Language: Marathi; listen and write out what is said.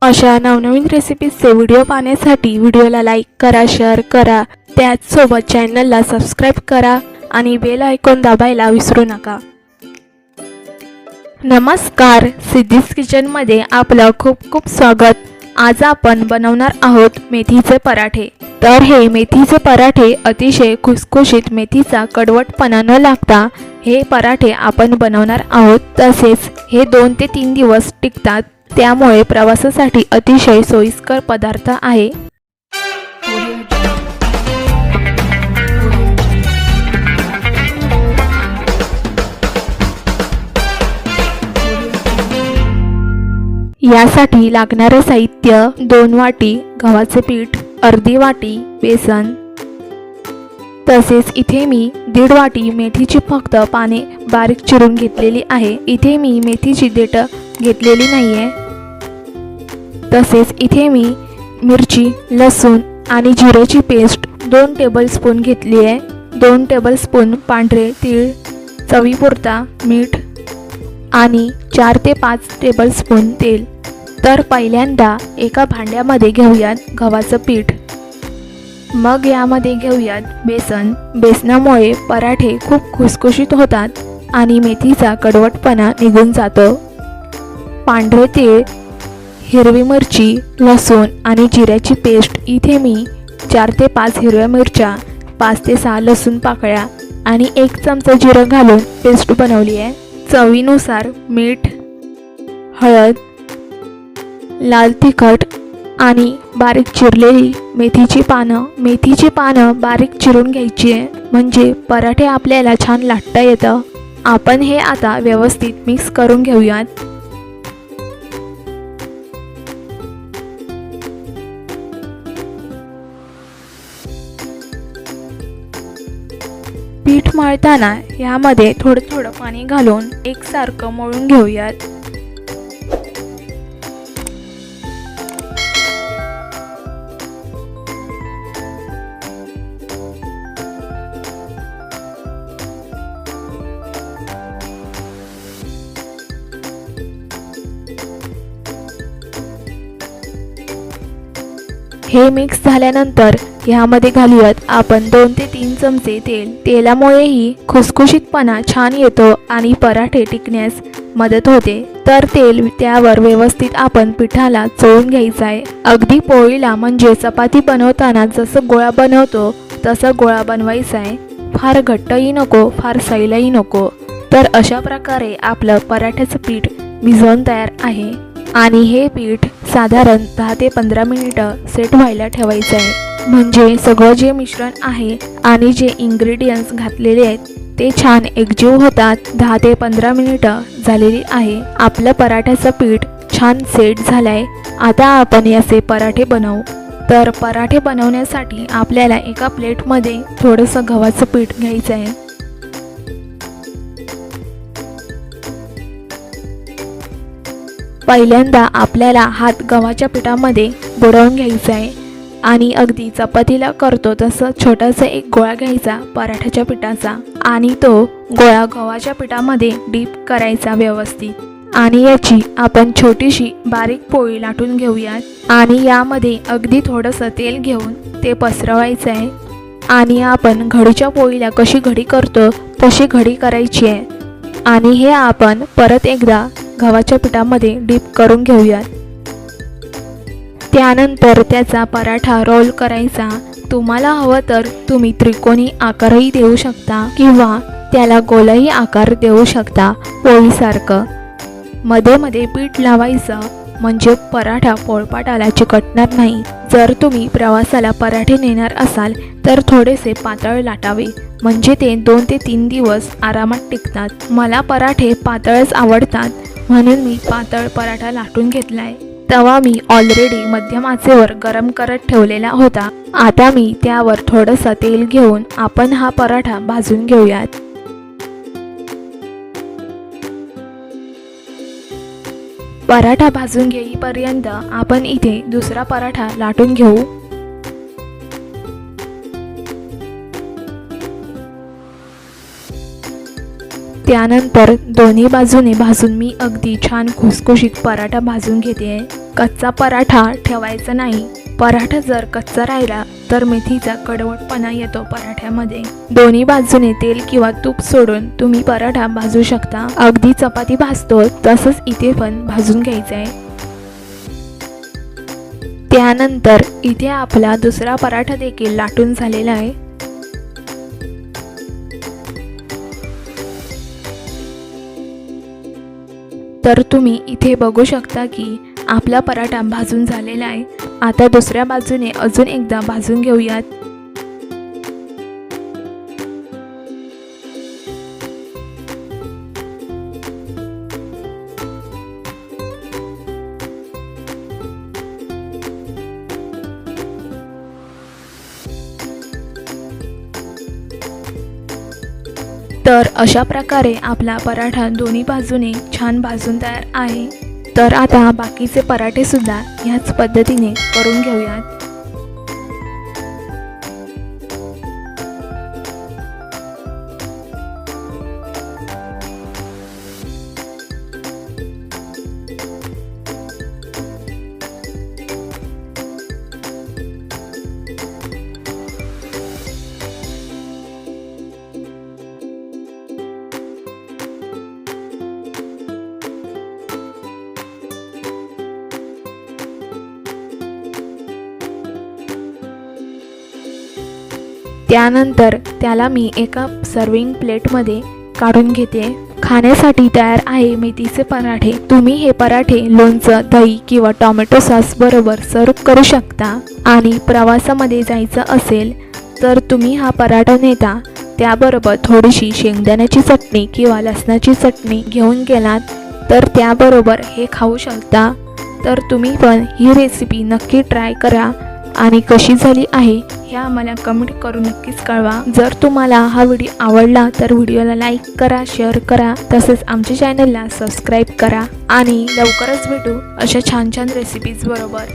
अशा नवनवीन रेसिपीजचे व्हिडिओ पाहण्यासाठी व्हिडिओला लाईक करा, शेअर करा, त्याचसोबत चॅनलला सबस्क्राईब करा आणि बेल आयकॉन दाबायला विसरू नका। नमस्कार, सिद्धीज किचनमध्ये आपलं खूप खूप स्वागत। आज आपण बनवणार आहोत मेथीचे पराठे। तर हे मेथीचे पराठे अतिशय खुसखुशीत, मेथीचा कडवटपणा न लागता हे पराठे आपण बनवणार आहोत। तसेच हे 2 ते 3 दिवस टिकतात, त्यामुळे प्रवासासाठी अतिशय सोयीस्कर पदार्थ आहे। यासाठी लागणारे साहित्य 2 वाटी गव्हाचे पीठ, अर्धी वाटी बेसन, तसेच इथे मी 1.5 वाटी मेथीची फक्त पाने बारीक चिरून घेतलेली आहे। इथे मी मेथीची देठं घेतलेली नाहीये। तसेच इथे मी मिरची, लसूण आणि जिऱ्याची पेस्ट 2 टेबलस्पून घेतली आहे। 2 टेबलस्पून पांढरे तीळ, चवीपुरता मीठ आणि 4 ते 5 टेबलस्पून तेल। तर पहिल्यांदा एका भांड्यामध्ये घेऊयात गव्हाचं पीठ, मग यामध्ये घेऊयात बेसन। बेसनामुळे पराठे खूप खुसखुशीत होतात आणि मेथीचा कडवटपणा निघून जातो। पांढरे तीळ, हिरवी मिरची, लसूण आणि जिऱ्याची पेस्ट, इथे मी 4 ते 5 हिरव्या मिरच्या, 5 ते 6 लसूण पाकळ्या आणि 1 चमचा जिरं घालून पेस्ट बनवली आहे। चवीनुसार मीठ, हळद, लाल तिखट आणि बारीक चिरलेली मेथीची पानं। मेथीची पानं बारीक चिरून घ्यायची आहे, म्हणजे पराठे आपल्याला छान लाटता येतं। आपण हे आता व्यवस्थित मिक्स करून घेऊयात। पीठ मळताना यामध्ये थोडं थोडं पाणी घालून एकसारखं मळून घेऊयात। हे मिक्स झाल्यानंतर यामध्ये घालूयात आपण 2 ते 3 चमचे तेल। तेलामुळेही खुसखुशीतपणा छान येतो आणि पराठे टिकण्यास मदत होते। तर तेल त्यावर व्यवस्थित आपण पिठाला चोळून घ्यायचं आहे। अगदी पोळीला म्हणजे चपाती बनवताना जसं गोळा बनवतो तसं गोळा बनवायचा आहे। फार घट्टही नको, फार सैलही नको। तर अशा प्रकारे आपलं पराठ्याचं पीठ भिजवून तयार आहे आणि हे पीठ साधारण 10 ते 15 मिनिटं सेट व्हायला ठेवायचं आहे, म्हणजे सगळं जे मिश्रण आहे आणि जे इन्ग्रेडियंट्स घातलेले आहेत ते छान एकजीव होतात। 10 ते 15 मिनिटं झालेली आहे। आपलं पराठ्याचं पीठ छान सेट झालंय। आता आपण याचे पराठे बनवू। तर पराठे बनवण्यासाठी आपल्याला एका प्लेटमध्ये थोडंसं गव्हाचं पीठ घ्यायचं आहे। पहिल्यांदा आपल्याला हात गव्हाच्या पिठामध्ये बुडवून घ्यायचा आहे आणि अगदी चपातीला करतो तसं छोटासा एक गोळा घ्यायचा पराठ्याच्या पिठाचा आणि तो गोळा गव्हाच्या पिठामध्ये डीप करायचा व्यवस्थित आणि याची आपण छोटीशी बारीक पोळी लाटून घेऊयात आणि यामध्ये अगदी थोडंसं तेल घेऊन ते पसरवायचं आहे आणि आपण घडीच्या पोळीला कशी घडी करतो तशी घडी करायची आहे आणि हे आपण परत एकदा गव्हाच्या पिठामध्ये डीप करून घेऊयात। त्यानंतर त्याचा पराठा रोल करायचा। तुम्हाला हवं तर तुम्ही त्रिकोणी आकारही देऊ शकता किंवा त्याला गोलही आकार देऊ शकता पोळीसारखं। मध्ये मध्ये पीठ लावायचं, म्हणजे पराठा पोळपाटाला चिकटणार नाही। जर तुम्ही प्रवासाला पराठे नेणार असाल तर थोडेसे पातळ लाटावे, म्हणजे ते 2 ते 3 दिवस आरामात टिकतात। मला पराठे पातळच आवडतात, म्हणून मी पातळ पराठा लाटून घेतलाय। तवा मी ऑलरेडी मध्यम आचेवर गरम करत ठेवलेला होता। आता मी त्यावर थोडंसं तेल घेऊन आपण हा पराठा भाजून घेऊयात। पराठा भाजून घेईपर्यंत आपण इथे दुसरा पराठा लाटून घेऊ। त्यानंतर दोन्ही बाजूने भाजून मी अगदी छान खुसखुशीत पराठा भाजून घेते. कच्चा पराठा ठेवायचा नाही. पराठा जर कच्चा राहिला तर मेथीचा कडवटपणा येतो पराठ्यामध्ये. दोन्ही बाजूने तेल किंवा तूप सोडून तुम्ही पराठा भाजू शकता. अगदी चपाती भाजतो तसंच इथे पण भाजून घ्यायचं आहे. त्यानंतर इथे आपला दुसरा पराठा देखील लाटून झालेला आहे. तर तुम्ही इथे बघू शकता की आपला पराठा भाजून झालेला आहे. आता दुसऱ्या बाजूने अजून एकदा भाजून घेऊयात. तर अशा प्रकारे आपला पराठा दोन्ही बाजूने छान भाजून तयार आहे. तर आता बाकीचे पराठे सुद्धा ह्याच पद्धतीने करून घेऊयात. त्यानंतर त्याला मी एका सर्विंग प्लेटमध्ये काढून घेते. खाण्यासाठी तयार आहे मेथीचे पराठे. तुम्ही हे पराठे लोणचं, दही किंवा टोमॅटो सॉस बरोबर सर्व करू शकता. आणि प्रवासामध्ये जायचं असेल तर तुम्ही हा पराठा नेता त्याबरोबर थोडीशी शेंगदाण्याची चटणी किंवा लसणाची चटणी घेऊन गेलात तर त्याबरोबर हे खाऊ शकता. तर तुम्ही पण ही रेसिपी नक्की ट्राय करा आणि कशी झाली आहे हे आम्हाला कमेंट करून नक्कीच कळवा. जर तुम्हाला हा व्हिडिओ आवडला तर व्हिडिओला लाईक करा, शेअर करा, तसेच आमच्या चॅनलला सबस्क्राईब करा आणि लवकरच भेटू अशा छान छान रेसिपीज बरोबर.